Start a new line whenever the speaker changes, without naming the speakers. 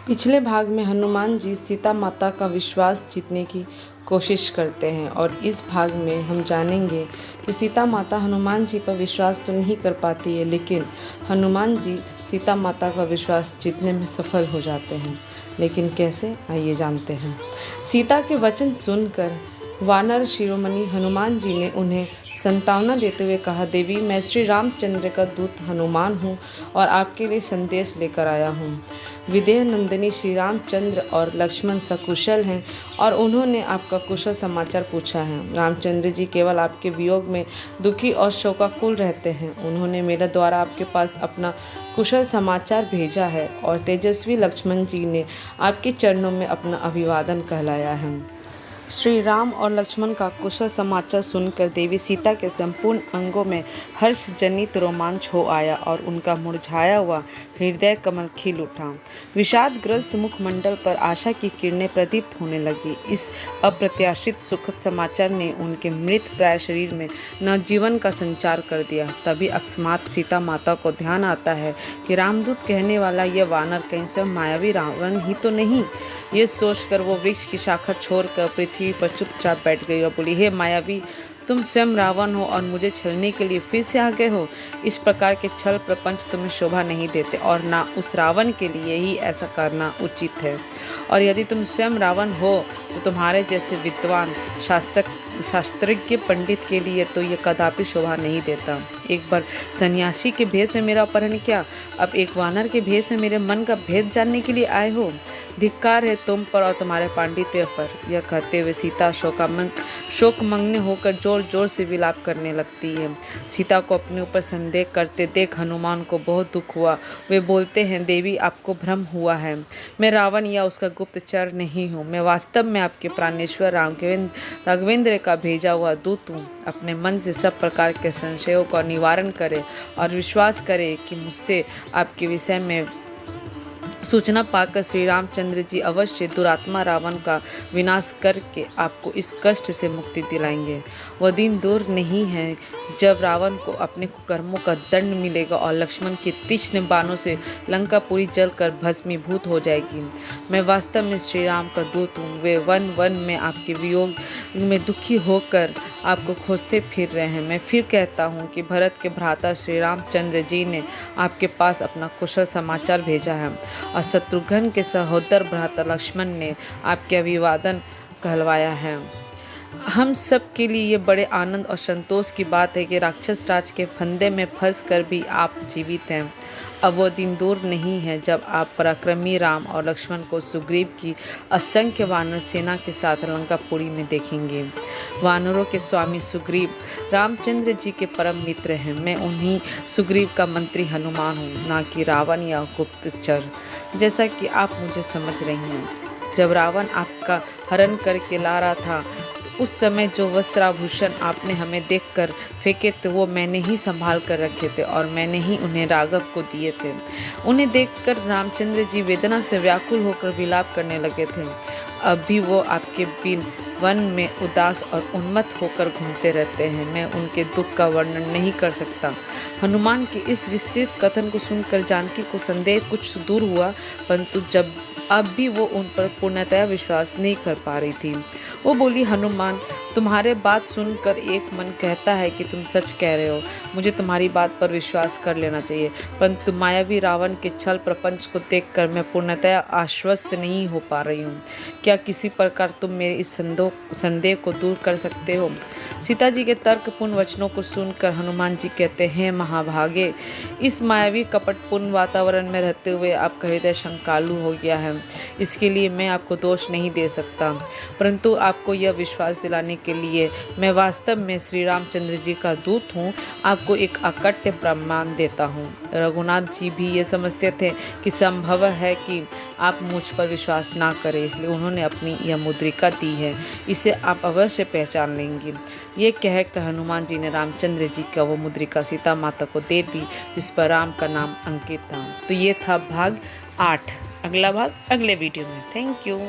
पिछले भाग में हनुमान जी सीता माता का विश्वास जीतने की कोशिश करते हैं और इस भाग में हम जानेंगे कि सीता माता हनुमान जी पर विश्वास तो नहीं कर पाती है, लेकिन हनुमान जी सीता माता का विश्वास जीतने में सफल हो जाते हैं। लेकिन कैसे, आइए जानते हैं। सीता के वचन सुनकर वानर शिरोमणि हनुमान जी ने उन्हें संतावना देते हुए कहा, देवी, मैं श्री रामचंद्र का दूत हनुमान हूँ और आपके लिए संदेश लेकर आया हूँ। विदेह नंदिनी श्री रामचंद्र और लक्ष्मण सकुशल हैं और उन्होंने आपका कुशल समाचार पूछा है। रामचंद्र जी केवल आपके वियोग में दुखी और शोकाकुल रहते हैं। उन्होंने मेरे द्वारा आपके पास अपना कुशल समाचार भेजा है और तेजस्वी लक्ष्मण जी ने आपके चरणों में अपना अभिवादन कहलाया है। श्री राम और लक्ष्मण का कुशल समाचार सुनकर देवी सीता के संपूर्ण अंगों में हर्ष जनित रोमांच हो आया और उनका मुरझाया हुआ हृदय कमल खिल उठा। विषादग्रस्त मुखमंडल पर आशा की किरणें प्रदीप्त होने लगी। इस अप्रत्याशित सुखद समाचार ने उनके मृत प्राय शरीर में नवजीवन का संचार कर दिया। तभी अकस्मात सीता माता को ध्यान आता है कि रामदूत कहने वाला यह वानर कहीं स्वयं मायावी रावण ही तो नहीं। ये सोचकर वो वृक्ष की शाखा छोड़कर पृथ्वी पर चुपचाप बैठ गई और बोली, हे मायावी, तुम स्वयं रावण हो और मुझे छलने के लिए फिर से आ गए हो। इस प्रकार के छल प्रपंच तुम्हें शोभा नहीं देते और ना उस रावण के लिए ही ऐसा करना उचित है। और यदि तुम स्वयं रावण हो तो तुम्हारे जैसे विद्वान शास्त्रज्ञ पंडित के लिए तो ये कदापि शोभा नहीं देता। एक बार सन्यासी के भेष में मेरा अपहरण किया, अब एक वानर के भेष में मेरे मन का भेद जानने के लिए आए हो। धिक्कार है तुम पर और तुम्हारे पांडित्य पर। यह कहते हुए सीता शोकमग्न होकर जोर जोर से विलाप करने लगती है। सीता को अपने ऊपर संदेह करते देख हनुमान को बहुत दुख हुआ। वे बोलते हैं, देवी, आपको भ्रम हुआ है। मैं रावण या उसका गुप्तचर नहीं हूँ। मैं वास्तव में आपके प्राणेश्वर राघवेंद्र का भेजा हुआ दूत हूँ। अपने मन से सब प्रकार के संशयों का निवारण करें और विश्वास करें कि मुझसे आपके विषय में सूचना पाकर श्री रामचंद्र जी अवश्य दुरात्मा रावण का विनाश करके आपको इस कष्ट से मुक्ति दिलाएंगे। वह दिन दूर नहीं है जब रावण को अपने कुकर्मों का दंड मिलेगा और लक्ष्मण के तीक्ष्ण बाणों से लंका पूरी जलकर भस्मीभूत हो जाएगी। मैं वास्तव में श्री राम का दूत हूँ। वे वन वन में आपके वियोग में दुखी होकर आपको खोजते फिर रहे हैं। मैं फिर कहता हूँ कि भरत के भ्राता श्री रामचंद्र जी ने आपके पास अपना कुशल समाचार भेजा है और शत्रुघ्न के सहोदर भ्राता लक्ष्मण ने आपके अभिवादन कहलवाया है। हम सब के लिए ये बड़े आनंद और संतोष की बात है कि राक्षस राज के फंदे में फंसकर भी आप जीवित हैं। अब वो दिन दूर नहीं है जब आप पराक्रमी राम और लक्ष्मण को सुग्रीव की असंख्य वानर सेना के साथ लंकापुरी में देखेंगे। वानरों के स्वामी सुग्रीव रामचंद्र जी के परम मित्र हैं। मैं उन्हीं सुग्रीव का मंत्री हनुमान हूँ, ना कि रावण या गुप्तचर, जैसा कि आप मुझे समझ रही हैं। जब रावण आपका हरण करके ला रहा था उस समय जो वस्त्राभूषण आपने हमें देखकर फेंके थे वो मैंने ही संभाल कर रखे थे और मैंने ही उन्हें राघव को दिए थे। उन्हें देखकर रामचंद्र जी वेदना से व्याकुल होकर विलाप करने लगे थे। अब भी वो आपके बिन वन में उदास और उन्मत्त होकर घूमते रहते हैं। मैं उनके दुख का वर्णन नहीं कर सकता। हनुमान के इस विस्तृत कथन को सुनकर जानकी को संदेह कुछ दूर हुआ, परंतु अब भी वो उन पर पूर्णतया विश्वास नहीं कर पा रही थी। वो बोली, हनुमान, तुम्हारे बात सुनकर एक मन कहता है कि तुम सच कह रहे हो। मुझे तुम्हारी बात पर विश्वास कर लेना चाहिए, परंतु मायावी रावण के छल प्रपंच को देखकर मैं पूर्णतया आश्वस्त नहीं हो पा रही हूँ। क्या किसी प्रकार तुम मेरे इस संदेह को दूर कर सकते हो? सीता जी के तर्कपूर्ण वचनों को सुनकर हनुमान जी कहते हैं, महाभागे, इस मायावी कपटपूर्ण वातावरण में रहते हुए आपका हृदय शंकालु हो गया है। इसके लिए मैं आपको दोष नहीं दे सकता, परंतु आपको यह विश्वास दिलाने के लिए मैं वास्तव में श्री रामचंद्र जी का दूत हूँ, आपको एक अकट्य प्रमाण देता हूँ। रघुनाथ जी भी ये समझते थे कि संभव है कि आप मुझ पर विश्वास ना करें, इसलिए उन्होंने अपनी यह मुद्रिका दी है। इसे आप अवश्य पहचान लेंगी। ये कहकर हनुमान जी ने रामचंद्र जी का वो मुद्रिका सीता माता को दे दी जिस पर राम का नाम अंकित था। तो ये था भाग 8। अगला भाग अगले वीडियो में। Thank you.